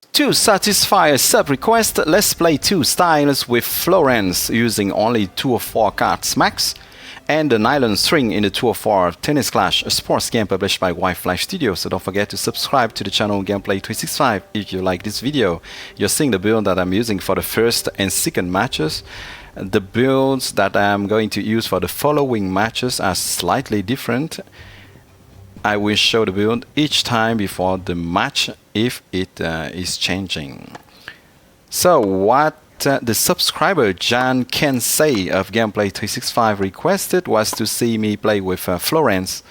To satisfy a sub-request, let's play two styles with Florence using only 2 of 4 cards max and the Nylon string in the 2 of 4 Tennis Clash, a sports game published by Wi-Flash Studio. So don't forget to subscribe to the channel Gameplay 365 if you like this video. You're seeing the build that I'm using for the first and second matches. The builds that I'm going to use for the following matches are slightly different. I will show the build each time before the match if it is changing. So what the subscriber Jan Can Say of Gameplay 365 requested was to see me play with Florence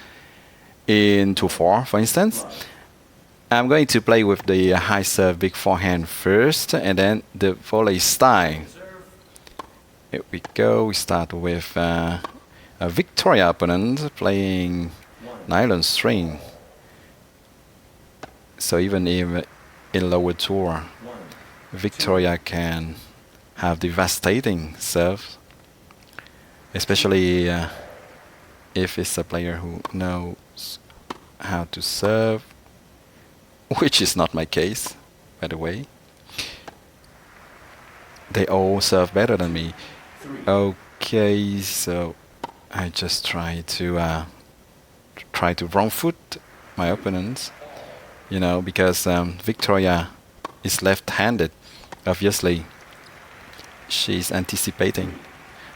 in 2-4, for instance. I'm going to play with the high serve big forehand first and then the volley style. Here we go. We start with a Victoria opponent playing Nylon string. So even if in lower tour, Victoria can have devastating serve, especially if it's a player who knows how to serve, which is not my case, by the way. They all serve better than me. Okay, so I just try to wrong foot my opponents, you know, because Victoria is left-handed. Obviously, she's anticipating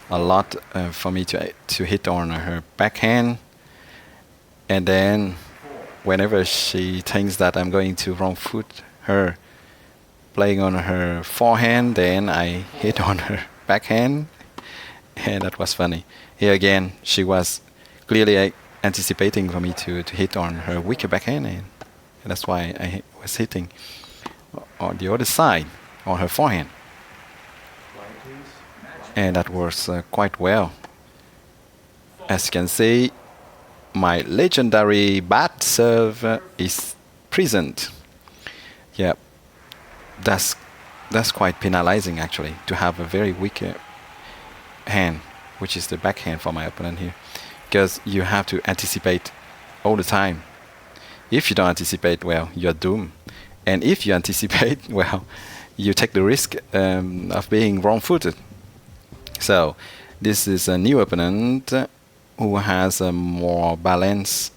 a lot for me to hit on her backhand, and then whenever she thinks that I'm going to wrong foot her playing on her forehand, then I hit on her backhand, and that was funny. Here again, she was clearly anticipating for me to hit on her weaker backhand, and that's why I was hitting on the other side on her forehand, and that works quite well. As you can see, my legendary bad serve is present. Yeah, that's quite penalizing actually, to have a very weak hand, which is the backhand for my opponent here, because you have to anticipate all the time. If you don't anticipate, well, you're doomed. And if you anticipate, well, you take the risk of being wrong-footed. So this is a new opponent who has a more balanced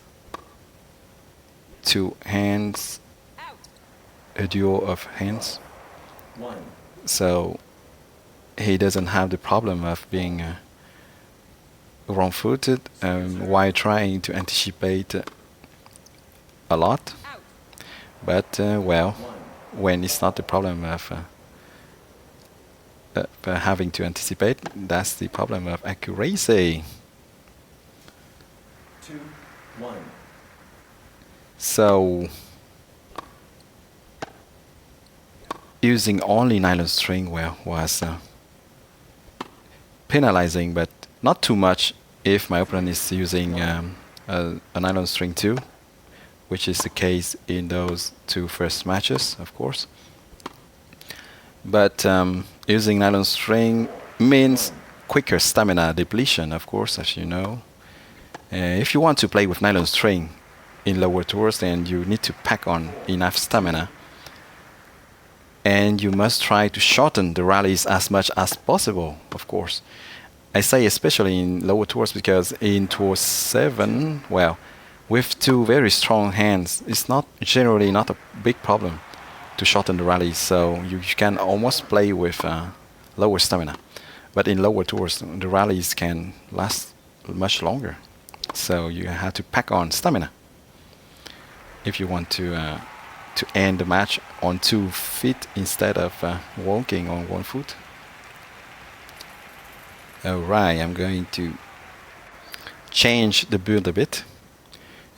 two hands, a duo of hands. So he doesn't have the problem of being wrong-footed while trying to anticipate a lot. But well, when it's not the problem of having to anticipate, that's the problem of accuracy. 2-1. So using only nylon string, well, was penalizing, but not too much if my opponent is using a nylon string too, which is the case in those two first matches, of course. But using nylon string means quicker stamina depletion, of course, as you know. If you want to play with nylon string in lower tours, then you need to pack on enough stamina. And you must try to shorten the rallies as much as possible, of course. I say especially in lower tours because in tour 7, well, with two very strong hands, it's not generally not a big problem to shorten the rallies. So you can almost play with lower stamina. But in lower tours, the rallies can last much longer. So you have to pack on stamina if you want to end the match on 2 feet instead of walking on 1 foot. Alright, I'm going to change the build a bit.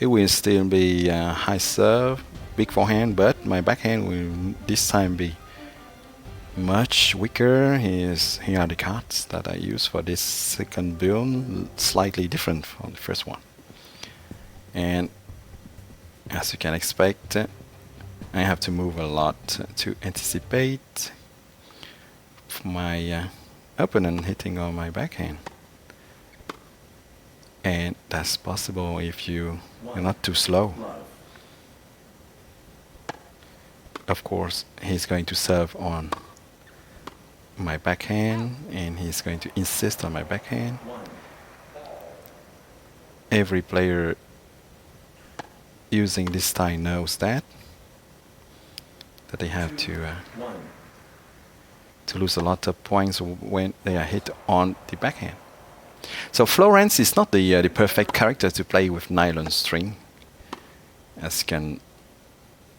It will still be high serve, big forehand, but my backhand will this time be much weaker. Here are the cards that I use for this second build, slightly different from the first one. And as you can expect, I have to move a lot to anticipate my opponent hitting on my backhand. And that's possible if you're not too slow. of course, he's going to serve on my backhand, and he's going to insist on my backhand. Every player using this style knows that they have to lose a lot of points when they are hit on the backhand. So Florence is not the perfect character to play with nylon string, as you can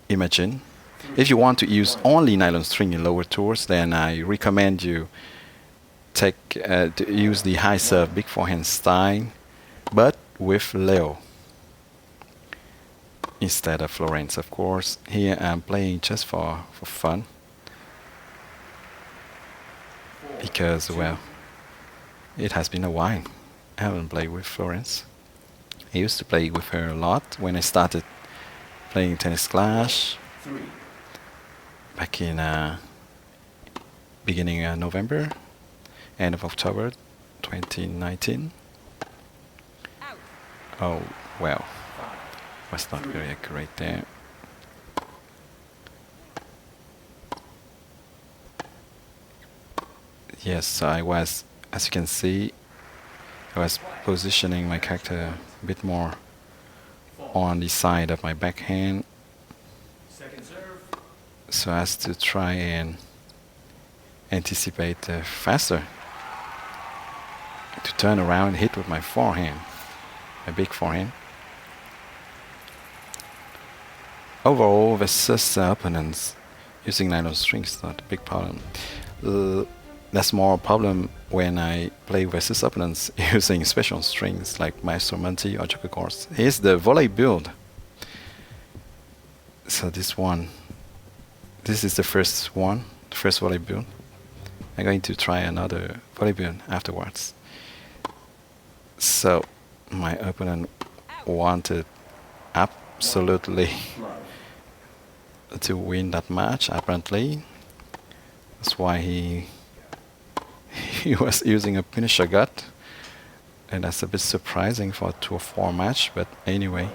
imagine. If you want to use only nylon string in lower tours, then I recommend you to use the high serve big forehand style, but with Leo instead of Florence, of course. Here I'm playing just for fun, because, well, it has been a while. I haven't played with Florence. I used to play with her a lot when I started playing Tennis Clash back in beginning November, end of October 2019. Oh, well, was not very accurate there. Yes, I was, as you can see, I was positioning my character a bit more on the side of my backhand, so as to try and anticipate faster, to turn around and hit with my forehand, my big forehand. Overall, versus opponents, using nylon string is not a big problem. That's more a problem when I play versus opponents using special strings like Maestro Monty or Joker Course. Here's the volley build. So this is the first one, the first volley build. I'm going to try another volley build afterwards. So my opponent wanted absolutely to win that match, apparently. That's why he was using a finisher gut, and that's a bit surprising for a 2-4 match, but anyway,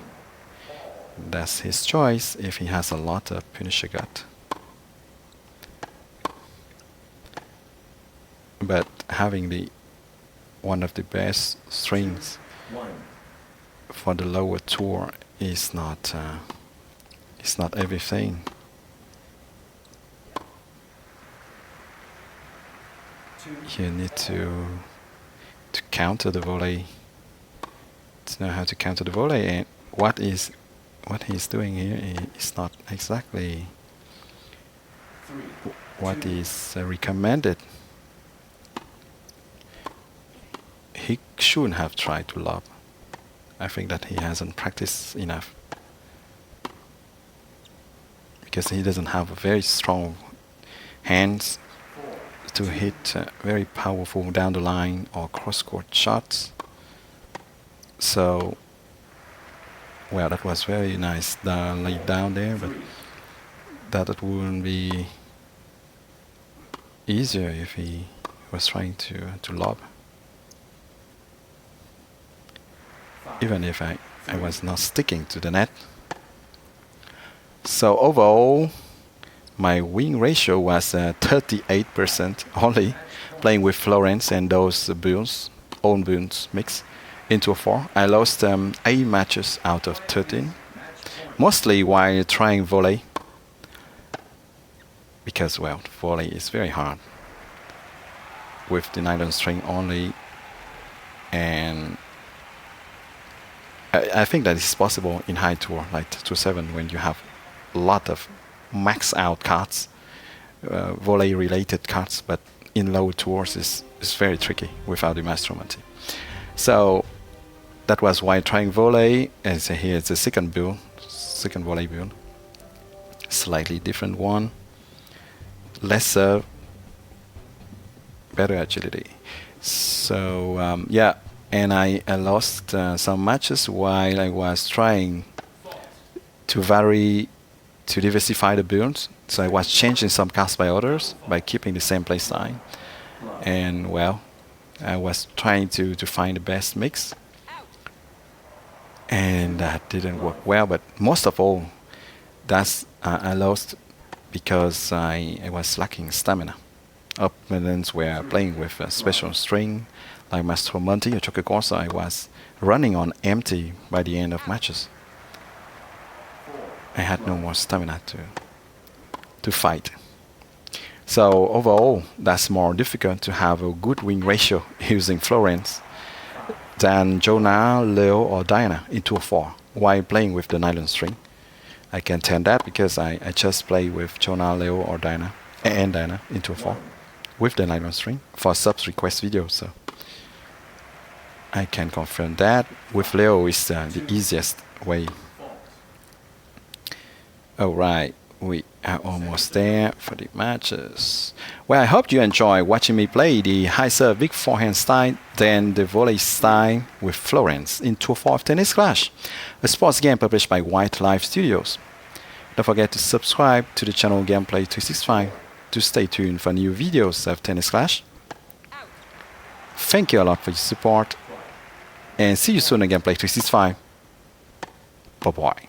that's his choice if he has a lot of finisher gut. But having one of the best strings for the lower tour is not everything. You need to counter the volley, to know how to counter the volley, and what he's doing here is not exactly what is recommended. He shouldn't have tried to lob. I think that he hasn't practiced enough, because he doesn't have very strong hands to hit very powerful down the line or cross-court shots. So, well, that was very nice laid down there, but that it wouldn't be easier if he was trying to lob. Even if I was not sticking to the net. So overall, my win ratio was 38% only, playing with Florence and those builds, own builds mix into a 4. I lost 8 matches out of 13, mostly while trying volley, because, well, volley is very hard with the nylon string only, and I think that is possible in high tour, like 2-7, when you have a lot of max out cards, volley related cards, but in low tours is very tricky without the Maestro Monty. So that was why trying volley, and so here it's a second volley build, slightly different one, less serve, better agility. So yeah, and I lost some matches while I was trying to diversify the builds. So I was changing some cards by others by keeping the same play style. And, well, I was trying to find the best mix. And that didn't work well. But most of all, I lost because I was lacking stamina. Opponents were playing with a special string like Master Monty or Chococorsa. I was running on empty by the end of matches. I had no more stamina to fight. So overall, that's more difficult to have a good win ratio using Florence than Jonah, Leo, or Diana in 2 or 4 while playing with the nylon string. I can tell that because I just play with Jonah, Leo, or Diana and Diana in 2 or 4 with the nylon string for subs request videos. So I can confirm that with Leo is the easiest way. Alright, we are almost there for the matches. Well, I hope you enjoy watching me play the high serve big forehand style, then the volley style with Florence in 2 or 4 of Tennis Clash, a sports game published by White Life Studios. Don't forget to subscribe to the channel Gameplay 365 to stay tuned for new videos of Tennis Clash. Thank you a lot for your support, and see you soon on Gameplay 365. Bye bye.